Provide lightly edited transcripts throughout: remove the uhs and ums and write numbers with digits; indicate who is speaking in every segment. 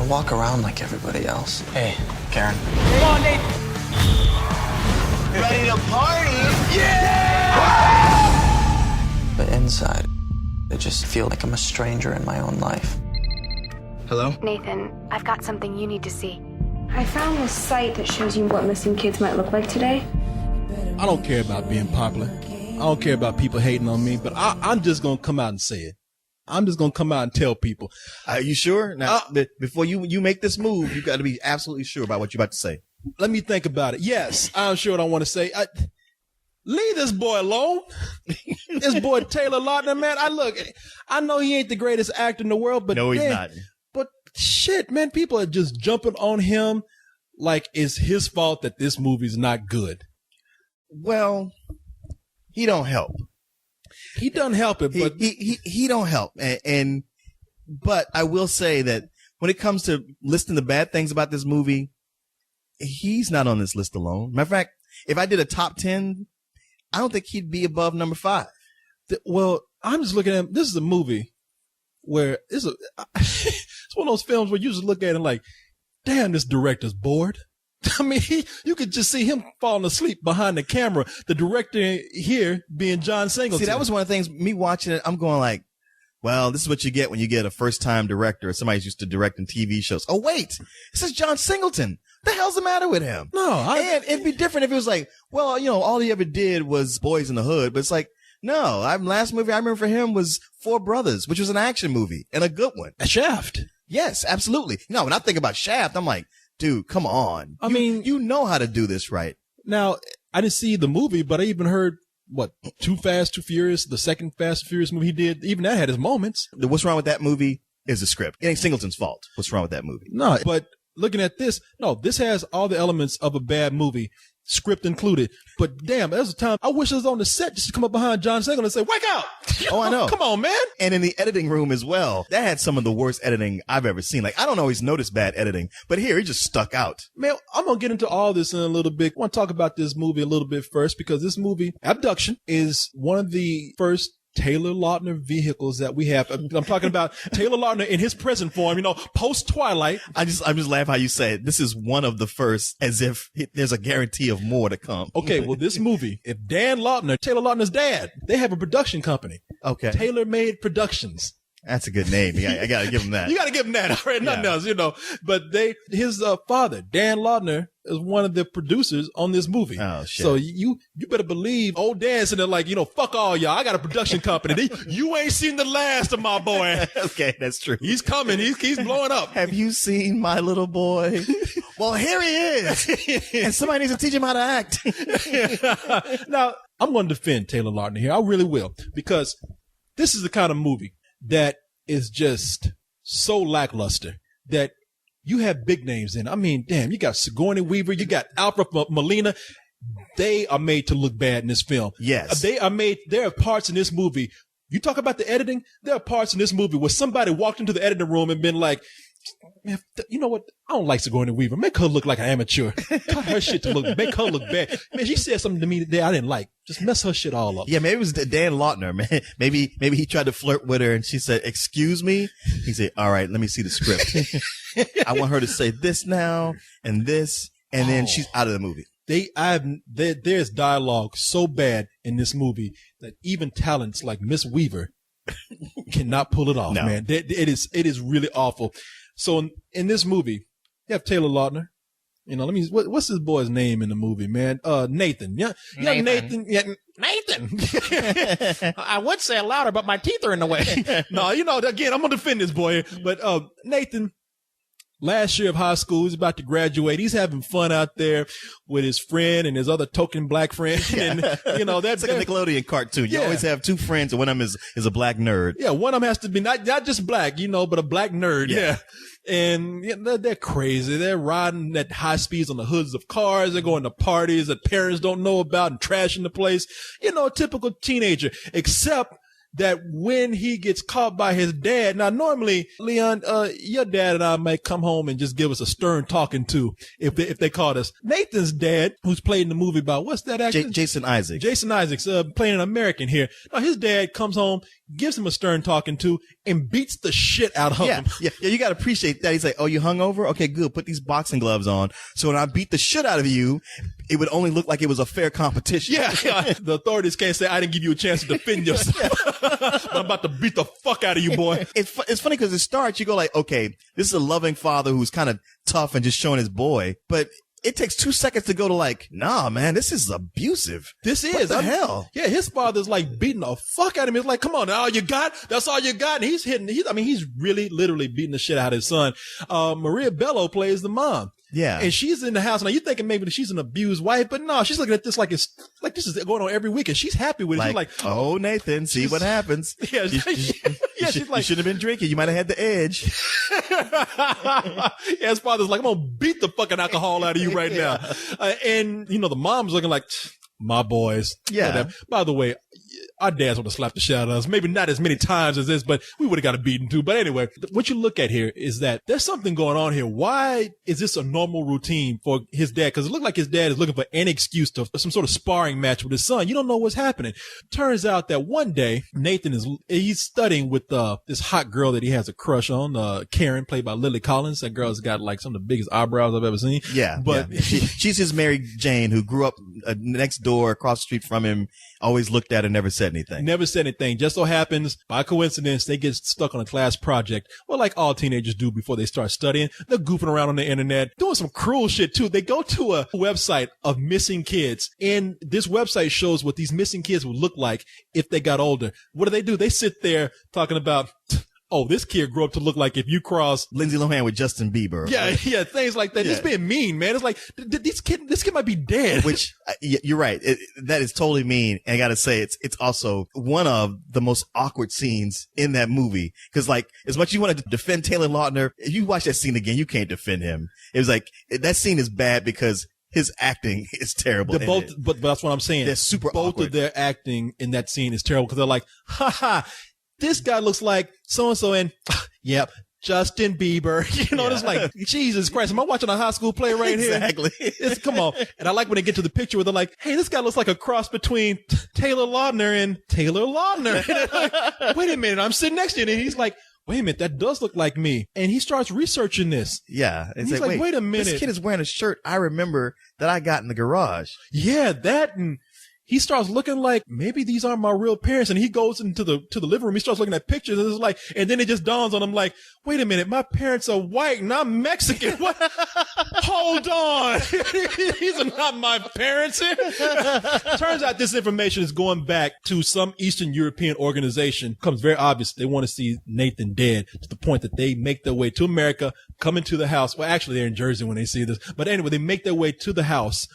Speaker 1: I walk around like everybody else.
Speaker 2: Hey, Karen.
Speaker 3: Come on, Nate.
Speaker 4: Ready to party?
Speaker 1: But inside, I just feel like I'm a stranger in my own life.
Speaker 4: Hello?
Speaker 5: Nathan, I've got something you need to see.
Speaker 6: I found this site that shows you what missing kids might look like today.
Speaker 7: I don't care about being popular. I don't care about people hating on me, but I'm just going to come out and say it. I'm just going to come out and tell people.
Speaker 8: Are you sure? Now, before you make this move, you got to be absolutely sure about what you're about to say.
Speaker 7: Let me think about it. Yes, I'm sure what I want to say. Leave this boy alone. This boy Taylor Lautner, man. I know he ain't the greatest actor in the world, but
Speaker 8: no, he's not.
Speaker 7: But shit, man, people are just jumping on him like it's his fault that this movie's not good.
Speaker 8: Well, he don't help.
Speaker 7: He doesn't help it, but
Speaker 8: he don't help. But I will say that when it comes to listing the bad things about this movie, he's not on this list alone. Matter of fact, if I did a top 10, I don't think he'd be above number 5.
Speaker 7: Well, I'm just looking at him. This is a movie where it's one of those films where you just look at it like, damn, this director's bored. I mean, you could just see him falling asleep behind the camera. The director here being John Singleton.
Speaker 8: See, that was one of the things, me watching it, I'm going like, well, this is what you get when you get a first-time director or somebody who's used to directing TV shows. Oh, wait, this is John Singleton. What the hell's the matter with him? And it'd be different if it was like, well, all he ever did was Boys in the Hood. But it's like, no, last movie I remember for him was Four Brothers, which was an action movie and a good one.
Speaker 7: Shaft.
Speaker 8: Yes, absolutely. No, when I think about Shaft, I'm like, dude, come on.
Speaker 7: I mean,
Speaker 8: you know how to do this right.
Speaker 7: Now, I didn't see the movie, but I even heard, Too Fast, Too Furious, the second Fast and Furious movie he did, even that had his moments.
Speaker 8: What's wrong with that movie is the script. It ain't Singleton's fault. What's wrong with that movie?
Speaker 7: No, but looking at this, this has all the elements of a bad movie, script included. But damn, there's a time I wish I was on the set just to come up behind John Singleton and say, wake up!
Speaker 8: Oh, I know.
Speaker 7: Come on, man.
Speaker 8: And in the editing room as well, that had some of the worst editing I've ever seen. Like, I don't always notice bad editing, but here, it just stuck out.
Speaker 7: Man, I'm going to get into all this in a little bit. I want to talk about this movie a little bit first because this movie, Abduction, is one of the first Taylor Lautner vehicles that we have. I'm talking about Taylor Lautner in his present form, post Twilight.
Speaker 8: I'm just laughing how you say it. This is one of the first, as if there's a guarantee of more to come.
Speaker 7: Okay, well, this movie, if Dan Lautner, Taylor Lautner's dad, they have a production company.
Speaker 8: Okay.
Speaker 7: Taylor Made Productions.
Speaker 8: That's a good name. I got to give him that.
Speaker 7: You got to give him that. All right, nothing else, But his father, Dan Lautner, is one of the producers on this movie.
Speaker 8: Oh, shit.
Speaker 7: So you better believe old Dan's in there like, fuck all y'all. I got a production company. You ain't seen the last of my boy.
Speaker 8: Okay, that's true.
Speaker 7: He's coming. He's blowing up.
Speaker 8: Have you seen my little boy? Well, here he is. And somebody needs to teach him how to act.
Speaker 7: Now, I'm going to defend Taylor Lautner here. I really will. Because this is the kind of movie that is just so lackluster that you have big names in. I mean, damn, you got Sigourney Weaver, you got Alfred Molina. They are made to look bad in this film.
Speaker 8: Yes.
Speaker 7: There are parts in this movie. You talk about the editing. There are parts in this movie where somebody walked into the editing room and been like, man, you know what? I don't like Sigourney Weaver. Make her look like an amateur. Cut her shit to make her look bad. Man, she said something to me today I didn't like. Just mess her shit all up.
Speaker 8: Yeah, maybe it was Dan Lautner, man. Maybe he tried to flirt with her and she said, excuse me. He said, all right, let me see the script. I want her to say this now and this, and then she's out of the movie.
Speaker 7: There's dialogue so bad in this movie that even talents like Miss Weaver cannot pull it off, man. It is really awful. So in this movie, you have Taylor Lautner. What's this boy's name in the movie, man? Nathan. Yeah, Nathan. Yeah, Nathan.
Speaker 2: I would say it louder, but my teeth are in the way.
Speaker 7: No, again, I'm going to defend this boy. But Nathan, last year of high school, he's about to graduate. He's having fun out there with his friend and his other token black friend. And, that's
Speaker 8: like a Nickelodeon cartoon. You always have two friends, and one of them is a black nerd.
Speaker 7: Yeah, one of them has to be not just black, but a black nerd. Yeah. And they're crazy. They're riding at high speeds on the hoods of cars. They're going to parties that parents don't know about and trashing the place. A typical teenager, except that when he gets caught by his dad. Now, normally, Leon, your dad and I might come home and just give us a stern talking to if they caught us. Nathan's dad, who's played in the movie about, what's that actor?
Speaker 8: Jason Isaacs.
Speaker 7: Jason Isaacs, playing an American here. Now, his dad comes home. gives him a stern talking to, and beats the shit out of him.
Speaker 8: Yeah, you gotta appreciate that. He's like, oh, you hungover? Okay, good. Put these boxing gloves on. So when I beat the shit out of you, it would only look like it was a fair competition.
Speaker 7: Yeah. The authorities can't say, I didn't give you a chance to defend yourself. But I'm about to beat the fuck out of you, boy.
Speaker 8: It's funny because it starts, you go like, okay, this is a loving father who's kind of tough and just showing his boy, but it takes 2 seconds to go to like, nah, man, this is abusive.
Speaker 7: This is.
Speaker 8: What the hell?
Speaker 7: Yeah, his father's like beating the fuck out of him. It's like, come on, all you got? That's all you got? And he's really literally beating the shit out of his son. Maria Bello plays the mom.
Speaker 8: Yeah.
Speaker 7: And she's in the house. Now you're thinking maybe that she's an abused wife, but no, she's looking at this like it's like this is going on every week and she's happy with it. She's like,
Speaker 8: oh, Nathan, see what happens.
Speaker 7: Yeah,
Speaker 8: she's like, you shouldn't have been drinking. You might have had the edge.
Speaker 7: Yeah, his father's like, I'm going to beat the fucking alcohol out of you right now. And, you know, the mom's looking like, my boys.
Speaker 8: Yeah.
Speaker 7: By the way, our dads would have slapped the shit out of us. Maybe not as many times as this, but we would have got a beating too. But anyway, what you look at here is that there's something going on here. Why is this a normal routine for his dad? Because it looked like his dad is looking for any excuse to some sort of sparring match with his son. You don't know what's happening. Turns out that one day, Nathan he's studying with this hot girl that he has a crush on, Karen, played by Lily Collins. That girl's got like some of the biggest eyebrows I've ever seen.
Speaker 8: Yeah.
Speaker 7: But
Speaker 8: yeah. She's his Mary Jane who grew up next door across the street from him, always looked at and never said anything.
Speaker 7: Never said anything. Just so happens, by coincidence, they get stuck on a class project. Well, like all teenagers do before they start studying. They're goofing around on the internet, doing some cruel shit too. They go to a website of missing kids, and this website shows what these missing kids would look like if they got older. What do? They sit there talking about, oh, this kid grew up to look like if you cross
Speaker 8: Lindsay Lohan with Justin Bieber.
Speaker 7: Yeah, things like that.
Speaker 8: Yeah.
Speaker 7: Just being mean, man. It's like, this kid might be dead.
Speaker 8: Which, you're right. That is totally mean. And I gotta say, it's also one of the most awkward scenes in that movie. Cause like, as much as you want to defend Taylor Lautner, if you watch that scene again, you can't defend him. It was like, that scene is bad because his acting is terrible.
Speaker 7: But that's what I'm saying.
Speaker 8: They're super
Speaker 7: both
Speaker 8: awkward.
Speaker 7: of their acting in that scene is terrible because they're like, this guy looks like so-and-so and yep, Justin Bieber. You know, It's like, Jesus Christ, am I watching a high school play right here?
Speaker 8: Exactly.
Speaker 7: Come on. And I like when they get to the picture where they're like, hey, this guy looks like a cross between Taylor Lautner and Taylor Lautner. Like, wait a minute, I'm sitting next to you. And he's like, wait a minute, that does look like me. And he starts researching this.
Speaker 8: Yeah.
Speaker 7: And he's like, wait a minute.
Speaker 8: This kid is wearing a shirt I remember that I got in the garage.
Speaker 7: Yeah, that and he starts looking like maybe these aren't my real parents, and he goes into the living room. He starts looking at pictures, and it's like, and then it just dawns on him like, wait a minute, my parents are white and I'm Mexican. What? Hold on, these are not my parents. Turns out this information is going back to some Eastern European organization. It becomes very obvious they want to see Nathan dead to the point that they make their way to America, come into the house. Well, actually, they're in Jersey when they see this, but anyway, they make their way to the house.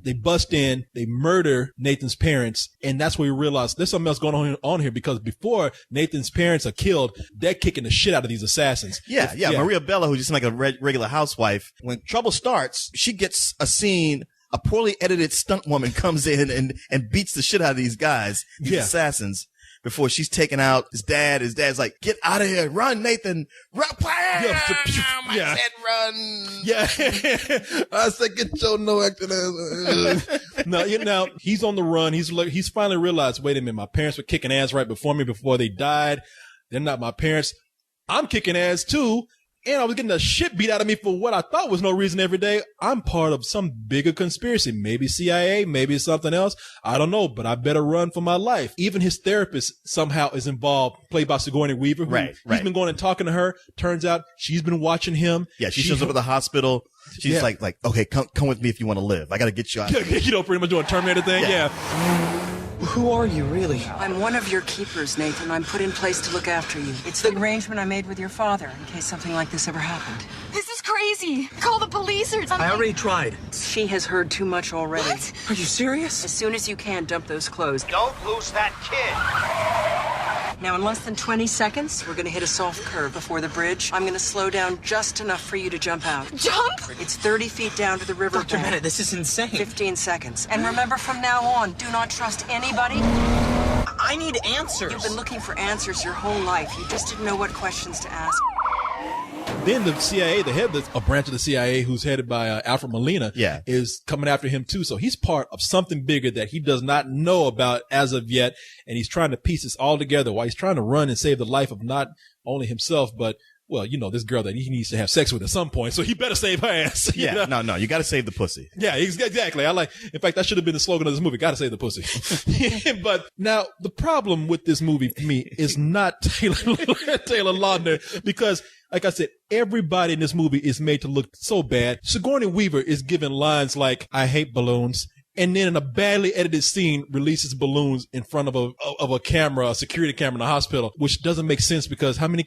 Speaker 7: They bust in, they murder Nathan's parents, and that's where we realize there's something else going on here because before Nathan's parents are killed, they're kicking the shit out of these assassins.
Speaker 8: Yeah. Maria Bello, who just seemed like a regular housewife, when trouble starts, she gets a scene. A poorly edited stunt woman comes in and beats the shit out of these guys, these assassins, before she's taken out his dad. His dad's like, get out of here. Run, Nathan. Run. I said run.
Speaker 7: Yeah. I said, get your no acting ass. Now, he's on the run. He's finally realized, wait a minute, my parents were kicking ass right before me before they died. They're not my parents. I'm kicking ass too. And I was getting the shit beat out of me for what I thought was no reason every day. I'm part of some bigger conspiracy. Maybe CIA, maybe something else. I don't know, but I better run for my life. Even his therapist somehow is involved, played by Sigourney Weaver. He's been going and talking to her. Turns out she's been watching him.
Speaker 8: Yeah, she shows up at the hospital. She's like, okay, come with me if you want to live. I got to get you out.
Speaker 7: You know, pretty much doing a Terminator thing. Yeah.
Speaker 3: Who are you, really?
Speaker 9: I'm one of your keepers, Nathan. I'm put in place to look after you. It's the arrangement I made with your father in case something like this ever happened.
Speaker 6: This is crazy. Call the police or something.
Speaker 3: I already tried.
Speaker 9: She has heard too much already.
Speaker 6: What?
Speaker 3: Are you serious?
Speaker 9: As soon as you can, dump those clothes.
Speaker 4: Don't lose that kid.
Speaker 9: Now, in less than 20 seconds, we're going to hit a soft curve before the bridge. I'm going to slow down just enough for you to jump out.
Speaker 6: Jump?
Speaker 9: It's 30 feet down to the river
Speaker 3: Dr.
Speaker 9: bank.
Speaker 3: Bennett, this is insane.
Speaker 9: 15 seconds. And remember, from now on, do not trust anybody.
Speaker 3: I need answers.
Speaker 9: You've been looking for answers your whole life. You just didn't know what questions to ask.
Speaker 7: Then the CIA, the head of a branch of the CIA who's headed by Alfred Molina, is coming after him too. So he's part of something bigger that he does not know about as of yet. And he's trying to piece this all together while he's trying to run and save the life of not only himself, but, well, you know, this girl that he needs to have sex with at some point. So he better save her ass.
Speaker 8: Yeah, know? No, you got to save the pussy.
Speaker 7: Yeah, exactly. In fact, that should have been the slogan of this movie. Got to save the pussy. But now the problem with this movie for me is not Taylor Lautner, because like I said, everybody in this movie is made to look so bad. Sigourney Weaver is given lines like, "I hate balloons." And then in a badly edited scene, releases balloons in front of a camera, a security camera in a hospital, which doesn't make sense because how many